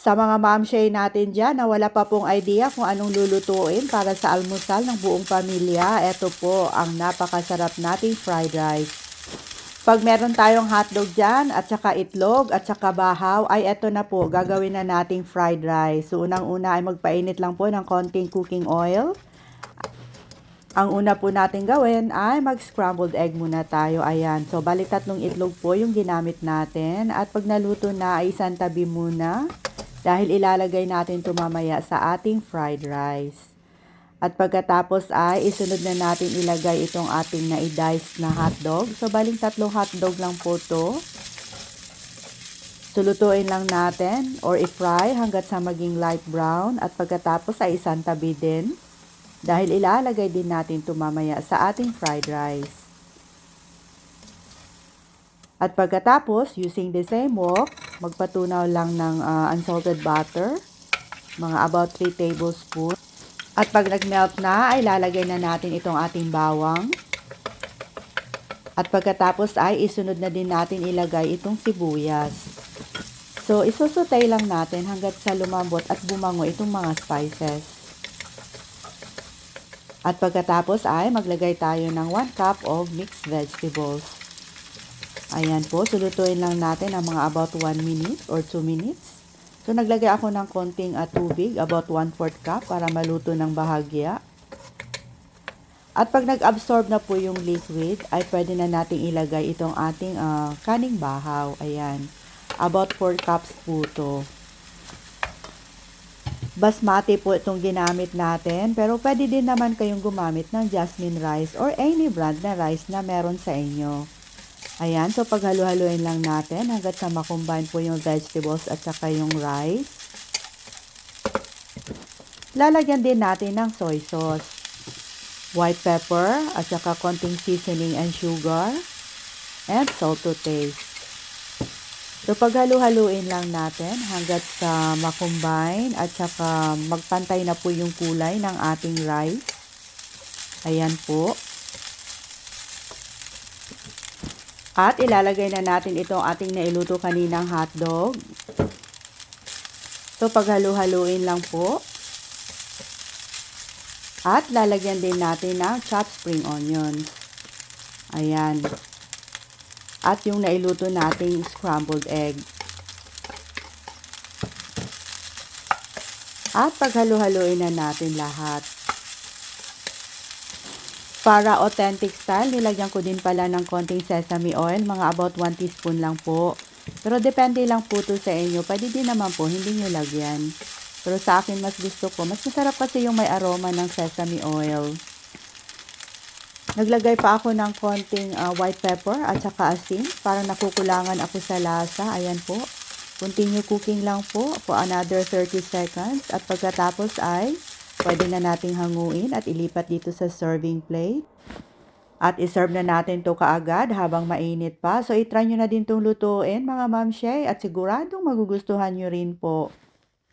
Sa mga mamshay natin dyan na wala pa pong idea kung anong lulutuin para sa almusal ng buong pamilya, eto po ang napakasarap nating fried rice. Pag meron tayong hotdog dyan at saka itlog at saka bahaw, ay eto na po, gagawin na nating fried rice. So unang-una ay magpainit lang po ng konting cooking oil. Ang una po natin gawin ay mag-scrambled egg muna tayo. Ayan. So, bali 3 itlog po yung ginamit natin. At pag naluto na ay isang tabi muna. Dahil ilalagay natin ito mamaya sa ating fried rice. At pagkatapos ay isunod na natin ilagay itong ating na-dice na hotdog. So, baling 3 hotdog lang po to. Sulutuin lang natin or i-fry hanggat sa maging light brown. At pagkatapos ay isang tabi din. Dahil ilalagay din natin ito mamaya sa ating fried rice. At pagkatapos, using the same wok, magpatunaw lang ng unsalted butter, mga about 3 tablespoons. At pag nag-melt na, ay lalagay na natin itong ating bawang. At pagkatapos ay isunod na din natin ilagay itong sibuyas. So, isusutay lang natin hanggat sa lumambot at bumango itong mga spices. At pagkatapos ay maglagay tayo ng 1 cup of mixed vegetables. Ayan po, sulutuin lang natin ang mga about 1 minute or 2 minutes. So naglagay ako ng konting tubig, about 1/4 cup para maluto ng bahagya. At pag nag-absorb na po yung liquid, ay pwede na nating ilagay itong ating kaning bahaw. Ayan, about 4 cups po to. Basmati po itong ginamit natin, pero pwede din naman kayong gumamit ng jasmine rice or any brand na rice na meron sa inyo. Ayan, so paghalu-haluin lang natin hanggat sa makombine po yung vegetables at saka yung rice. Lalagyan din natin ng soy sauce, white pepper at saka konting seasoning and sugar, and salt to taste. So, paghalu-haluin lang natin hanggat sa makombine at saka magpantay na po yung kulay ng ating rice. Ayan po. At ilalagay na natin itong ating nailuto kaninang hotdog. So, paghalu-haluin lang po. At lalagyan din natin ng chopped spring onions. Ayan. At yung nailuto nating scrambled egg. At paghalu-haluin na natin lahat. Para authentic style, nilagyan ko din pala ng konting sesame oil, mga about 1 teaspoon lang po. Pero depende lang po to sa inyo. Pwede din naman po, hindi nyo lagyan. Pero sa akin, mas gusto ko. Mas masarap kasi yung may aroma ng sesame oil. Naglagay pa ako ng konting white pepper at saka asin para nakukulangan ako sa lasa. Ayan po. Continue cooking lang po for another 30 seconds. At pagkatapos ay pwede na nating hanguin at ilipat dito sa serving plate. At iserve na natin to kaagad habang mainit pa. So, itry nyo na din itong lutuin mga mamshay at siguradong magugustuhan nyo rin po.